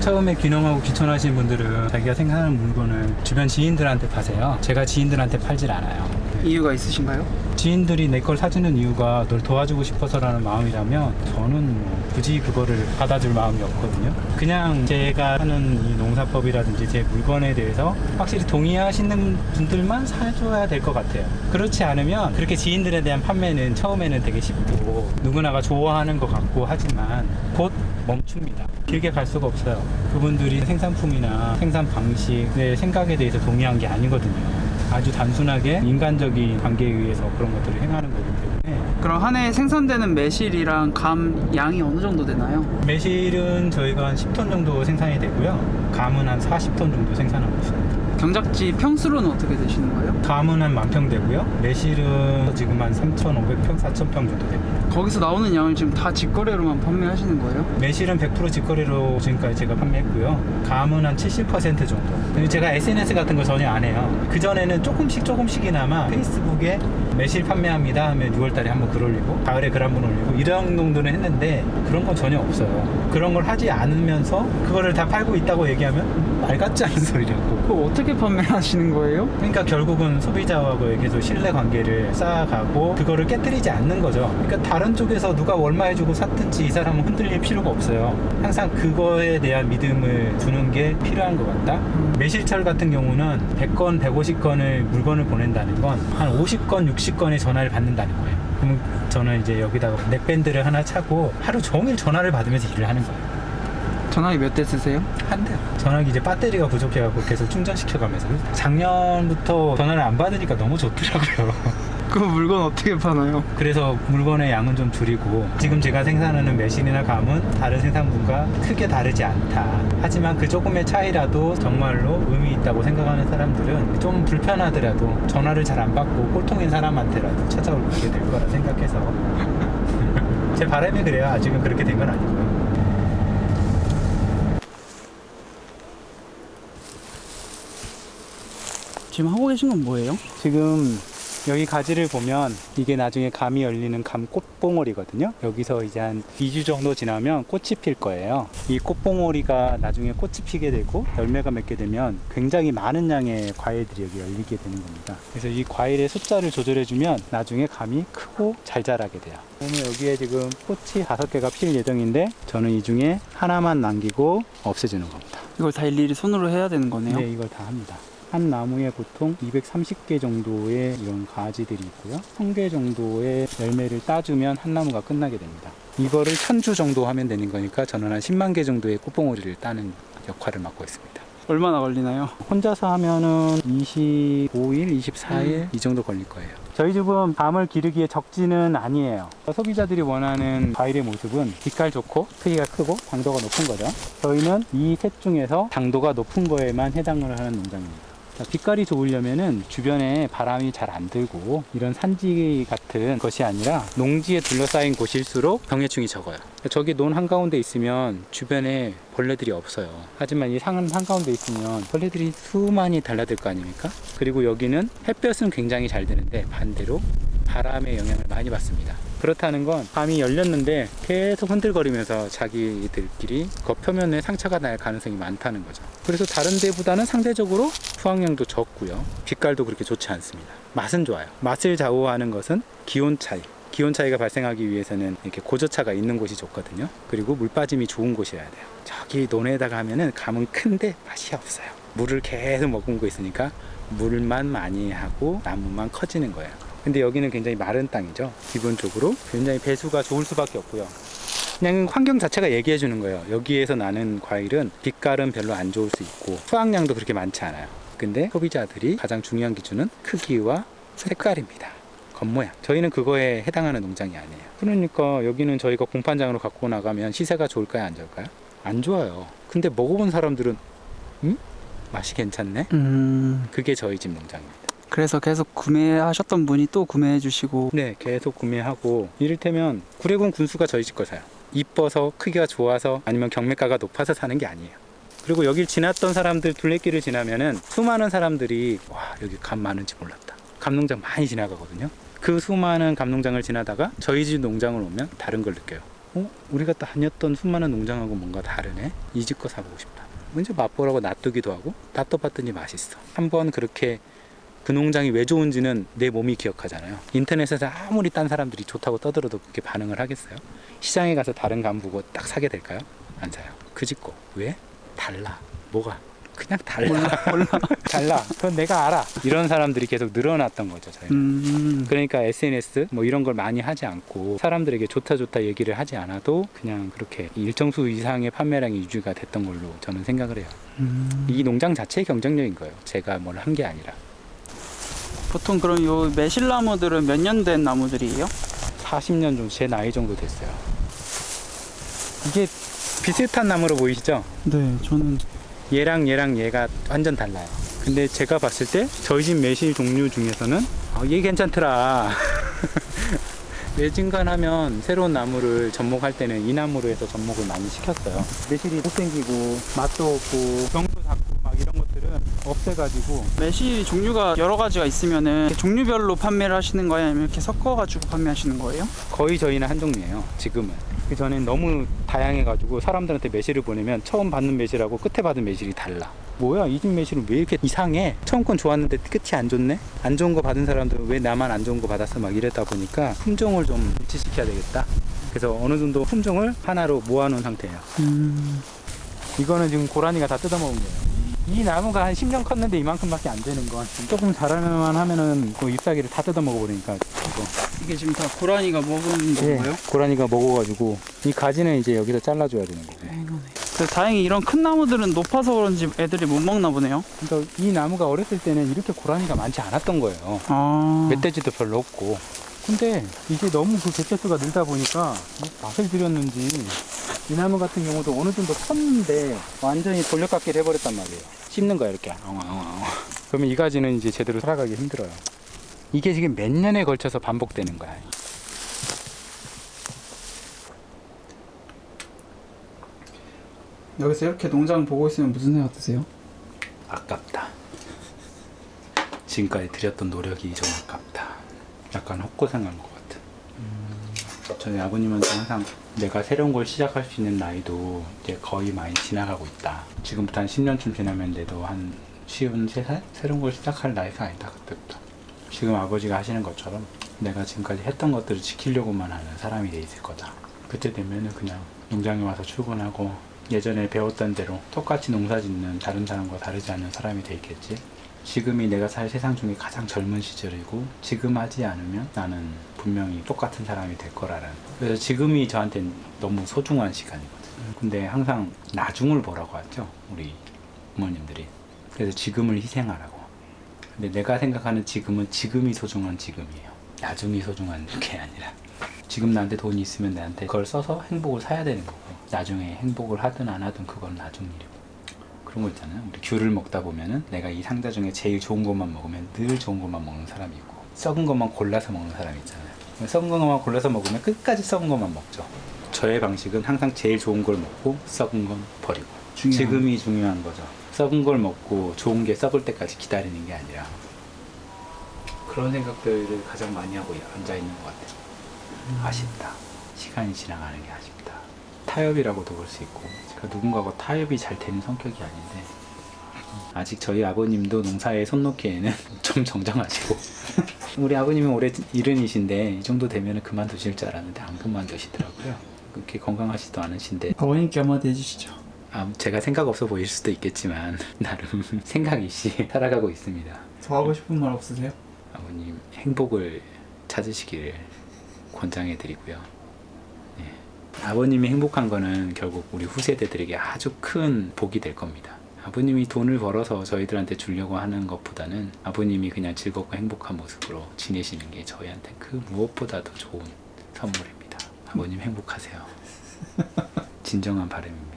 처음에 귀농하고 귀촌하신 분들은 자기가 생산하는 물건을 주변 지인들한테 파세요. 제가 지인들한테 팔질 않아요. 이유가 있으신가요? 지인들이 내 걸 사주는 이유가 널 도와주고 싶어서라는 마음이라면 저는 뭐 굳이 그거를 받아줄 마음이 없거든요. 그냥 제가 하는 이 농사법이라든지 제 물건에 대해서 확실히 동의하시는 분들만 사줘야 될 것 같아요. 그렇지 않으면 그렇게 지인들에 대한 판매는 처음에는 되게 쉽고 누구나가 좋아하는 것 같고 하지만 곧 멈춥니다. 길게 갈 수가 없어요. 그분들이 생산품이나 생산 방식, 내 생각에 대해서 동의한 게 아니거든요. 아주 단순하게 인간적인 관계에 의해서 그런 것들을 행하는 거기 때문에. 그럼 한 해에 생산되는 매실이랑 감 양이 어느 정도 되나요? 매실은 저희가 한 10톤 정도 생산이 되고요. 감은 한 40톤 정도 생산하고 있습니다. 경작지 평수로는 어떻게 되시는 거예요? 감은 한 10,000평 되고요. 매실은 지금 한 3,500평, 4,000평 정도 됩니다. 거기서 나오는 양을 지금 다 직거래로만 판매하시는 거예요? 매실은 100% 직거래로 지금까지 제가 판매했고요. 감은 한 70% 정도. 제가 SNS 같은 거 전혀 안 해요. 그전에는 조금씩이나마 페이스북에 매실 판매합니다 하면 6월달에 한번 글 올리고 가을에 글 한번 올리고 이런 정도는 했는데 그런 건 전혀 없어요. 그런 걸 하지 않으면서 그거를 다 팔고 있다고 얘기하면 말 같지 않은 소리라고. 그거 어떻게 판매하시는 거예요? 그러니까 결국은 소비자하고의 계속 신뢰 관계를 쌓아가고 그거를 깨뜨리지 않는 거죠. 그러니까 다른 쪽에서 누가 얼마해주고 샀든지 이 사람은 흔들릴 필요가 없어요. 항상 그거에 대한 믿음을 두는 게 필요한 것 같다. 매실철 같은 경우는 100건, 150건을 물건을 보낸다는 건 한 50건, 60건의 전화를 받는다는 거예요. 그럼 저는 이제 여기다가 넥밴드를 하나 차고 하루 종일 전화를 받으면서 일을 하는 거예요. 전화기 몇 대 쓰세요? 한 대요. 전화기 이제 배터리가 부족해갖고 계속 충전시켜가면서 작년부터 전화를 안 받으니까 너무 좋더라고요. 그 물건 어떻게 파나요? 그래서 물건의 양은 좀 줄이고 지금 제가 생산하는 매실이나 감은 다른 생산분과 크게 다르지 않다. 하지만 그 조금의 차이라도 정말로 의미 있다고 생각하는 사람들은 좀 불편하더라도 전화를 잘 안 받고 꼴통인 사람한테라도 찾아오게 될 거라 생각해서 제 바람이 그래요. 아직은 그렇게 된 건 아니고요. 지금 하고 계신 건 뭐예요? 지금 여기 가지를 보면 이게 나중에 감이 열리는 감 꽃봉오리거든요. 여기서 이제 한 2주 정도 지나면 꽃이 필 거예요. 이 꽃봉오리가 나중에 꽃이 피게 되고 열매가 맺게 되면 굉장히 많은 양의 과일들이 여기 열리게 되는 겁니다. 그래서 이 과일의 숫자를 조절해주면 나중에 감이 크고 잘 자라게 돼요. 그러면 여기에 지금 꽃이 5개가 필 예정인데 저는 이 중에 하나만 남기고 없애주는 겁니다. 이걸 다 일일이 손으로 해야 되는 거네요? 네, 이걸 다 합니다. 한 나무에 보통 230개 정도의 이런 가지들이 있고요. 1000개 정도의 열매를 따주면 한 나무가 끝나게 됩니다. 이거를 1000주 정도 하면 되는 거니까 저는 한 10만 개 정도의 꽃봉오리를 따는 역할을 맡고 있습니다. 얼마나 걸리나요? 혼자서 하면은 25일, 24일 이 정도 걸릴 거예요. 저희 집은 감을 기르기에 적지는 아니에요. 소비자들이 원하는 과일의 모습은 빛깔 좋고 크기가 크고 당도가 높은 거죠. 저희는 이 셋 중에서 당도가 높은 거에만 해당을 하는 농장입니다. 빛깔이 좋으려면은 주변에 바람이 잘 안 들고 이런 산지 같은 것이 아니라 농지에 둘러싸인 곳일수록 병해충이 적어요. 저기 논 한가운데 있으면 주변에 벌레들이 없어요. 하지만 이 산 한가운데 있으면 벌레들이 수많이 달라들 거 아닙니까? 그리고 여기는 햇볕은 굉장히 잘 드는데 반대로 바람의 영향을 많이 받습니다. 그렇다는 건 감이 열렸는데 계속 흔들거리면서 자기들끼리 겉표면에 상처가 날 가능성이 많다는 거죠. 그래서 다른 데보다는 상대적으로 수확량도 적고요. 빛깔도 그렇게 좋지 않습니다. 맛은 좋아요. 맛을 좌우하는 것은 기온 차이. 기온 차이가 발생하기 위해서는 이렇게 고저차가 있는 곳이 좋거든요. 그리고 물 빠짐이 좋은 곳이어야 돼요. 저기 논에다가 하면은 감은 큰데 맛이 없어요. 물을 계속 머금고 있으니까 물만 많이 하고 나무만 커지는 거예요. 근데 여기는 굉장히 마른 땅이죠. 기본적으로 굉장히 배수가 좋을 수밖에 없고요. 그냥 환경 자체가 얘기해 주는 거예요. 여기에서 나는 과일은 빛깔은 별로 안 좋을 수 있고 수확량도 그렇게 많지 않아요. 근데 소비자들이 가장 중요한 기준은 크기와 색깔입니다. 겉모양. 저희는 그거에 해당하는 농장이 아니에요. 그러니까 여기는 저희가 공판장으로 갖고 나가면 시세가 좋을까요, 안 좋을까요? 안 좋아요. 근데 먹어본 사람들은 맛이 괜찮네? 그게 저희 집 농장입니다. 그래서 계속 구매하셨던 분이 또 구매해 주시고. 네, 계속 구매하고 이를테면 구례군 군수가 저희 집 거 사요. 이뻐서 크기가 좋아서 아니면 경매가가 높아서 사는 게 아니에요. 그리고 여길 지났던 사람들 둘레길을 지나면은 수많은 사람들이 와, 여기 감 많은지 몰랐다. 감농장 많이 지나가거든요. 그 수많은 감농장을 지나다가 저희 집 농장을 오면 다른 걸 느껴요. 우리가 다녔던 수많은 농장하고 뭔가 다르네. 이 집 거 사보고 싶다. 먼저 맛보라고 놔두기도 하고 놔둬봤더니 맛있어. 한번 그렇게 그 농장이 왜 좋은지는 내 몸이 기억하잖아요. 인터넷에서 아무리 딴 사람들이 좋다고 떠들어도 그렇게 반응을 하겠어요? 시장에 가서 다른 감 보고 딱 사게 될까요? 안 사요. 그 집 거. 왜? 달라. 뭐가? 그냥 달라. 몰라. 달라. 그건 내가 알아. 이런 사람들이 계속 늘어났던 거죠, 저희는. 그러니까 SNS 뭐 이런 걸 많이 하지 않고 사람들에게 좋다 얘기를 하지 않아도 그냥 그렇게 일정 수 이상의 판매량이 유지가 됐던 걸로 저는 생각을 해요. 이 농장 자체의 경쟁력인 거예요. 제가 뭘 한 게 아니라. 보통 그럼 요 매실나무들은 몇 년 된 나무들이에요? 40년 정도, 제 나이 정도 됐어요. 이게 비슷한 나무로 보이시죠? 네, 저는 얘랑 얘가 완전 달라요. 근데 제가 봤을 때 저희 집 매실 종류 중에서는 얘 괜찮더라. 매진간하면 새로운 나무를 접목할 때는 이 나무로 해서 접목을 많이 시켰어요. 매실이 못생기고 맛도 없고 병도 작고 막 이런 것들은 없애가지고. 매실 종류가 여러 가지가 있으면은 종류별로 판매를 하시는 거예요? 아니면 이렇게 섞어가지고 판매하시는 거예요? 거의 저희는 한 종류예요. 지금은. 그 전엔 너무 다양해가지고 사람들한테 매실을 보내면 처음 받는 매실하고 끝에 받은 매실이 달라. 뭐야, 이 집 매실은 왜 이렇게 이상해? 처음 건 좋았는데 끝이 안 좋네? 안 좋은 거 받은 사람들은 왜 나만 안 좋은 거 받았어? 막 이랬다 보니까 품종을 좀 일치시켜야 되겠다. 그래서 어느 정도 품종을 하나로 모아놓은 상태예요. 이거는 지금 고라니가 다 뜯어먹은 거예요. 이 나무가 한 10년 컸는데 이만큼밖에 안 되는 건 조금 자라만 하면은 그 잎사귀를 다 뜯어먹어버리니까 이게 지금 다 고라니가 먹은 건가요? 고라니가 먹어가지고 이 가지는 이제 여기서 잘라줘야 되는 거고. 그래서 다행히 이런 큰 나무들은 높아서 그런지 애들이 못 먹나 보네요. 그러니까 이 나무가 어렸을 때는 이렇게 고라니가 많지 않았던 거예요. 아, 멧돼지도 별로 없고. 근데 이게 너무 그 개체수가 늘다 보니까 뭐 맛을 들였는지 이 나무 같은 경우도 어느 정도 컸는데 완전히 돌려깎기를 해버렸단 말이에요. 씹는 거야 이렇게. 그러면 이 가지는 이제 제대로 살아가기 힘들어요. 이게 지금 몇 년에 걸쳐서 반복되는 거야. 여기서 이렇게 농장 보고 있으면 무슨 생각 드세요? 아깝다. 지금까지 들였던 노력이 좀 아깝다. 약간 헛고생한 것 같아. 저희 아버님은 항상 내가 새로운 걸 시작할 수 있는 나이도 이제 거의 많이 지나가고 있다. 지금부터 한 10년쯤 지나면 돼도 한 53살? 새로운 걸 시작할 나이가 아니다. 그때부터. 지금 아버지가 하시는 것처럼 내가 지금까지 했던 것들을 지키려고만 하는 사람이 돼 있을 거다. 그때 되면은 그냥 농장에 와서 출근하고 예전에 배웠던 대로 똑같이 농사 짓는 다른 사람과 다르지 않은 사람이 돼 있겠지. 지금이 내가 살 세상 중에 가장 젊은 시절이고 지금 하지 않으면 나는 분명히 똑같은 사람이 될 거라는. 그래서 지금이 저한테는 너무 소중한 시간이거든. 근데 항상 나중을 보라고 하죠, 우리 부모님들이. 그래서 지금을 희생하라고. 근데 내가 생각하는 지금은 지금이 소중한 지금이에요. 나중이 소중한 게 아니라. 지금 나한테 돈이 있으면 나한테 그걸 써서 행복을 사야 되는 거고, 나중에 행복을 하든 안 하든 그건 나중 일이고. 그런 거 있잖아요. 우리 귤을 먹다 보면은 내가 이 상자 중에 제일 좋은 것만 먹으면 늘 좋은 것만 먹는 사람이 있고, 썩은 것만 골라서 먹는 사람이 있잖아요. 썩은 것만 골라서 먹으면 끝까지 썩은 것만 먹죠. 저의 방식은 항상 제일 좋은 걸 먹고 썩은 건 버리고. 지금이 중요한 거죠. 썩은 걸 먹고 좋은 게 썩을 때까지 기다리는 게 아니라. 그런 생각들을 가장 많이 하고 앉아 있는 것 같아요. 아쉽다. 시간이 지나가는 게 아쉽다. 타협이라고도 볼 수 있고, 제가 누군가하고 타협이 잘 되는 성격이 아닌데, 아직 저희 아버님도 농사에 손 놓기에는 좀 정정하시고 우리 아버님은 올해 70이신데 이 정도 되면 그만두실 줄 알았는데 안 그만두시더라고요. 그렇게 건강하시도 않으신데. 아버님께 한마디 해주시죠. 제가 생각 없어 보일 수도 있겠지만 나름 생각 있이 살아가고 있습니다. 더 하고 싶은 말 없으세요? 아버님 행복을 찾으시기를 권장해 드리고요. 아버님이 행복한 거는 결국 우리 후세대들에게 아주 큰 복이 될 겁니다. 아버님이 돈을 벌어서 저희들한테 주려고 하는 것보다는 아버님이 그냥 즐겁고 행복한 모습으로 지내시는 게 저희한테 그 무엇보다도 좋은 선물입니다. 아버님 행복하세요. 진정한 바람입니다.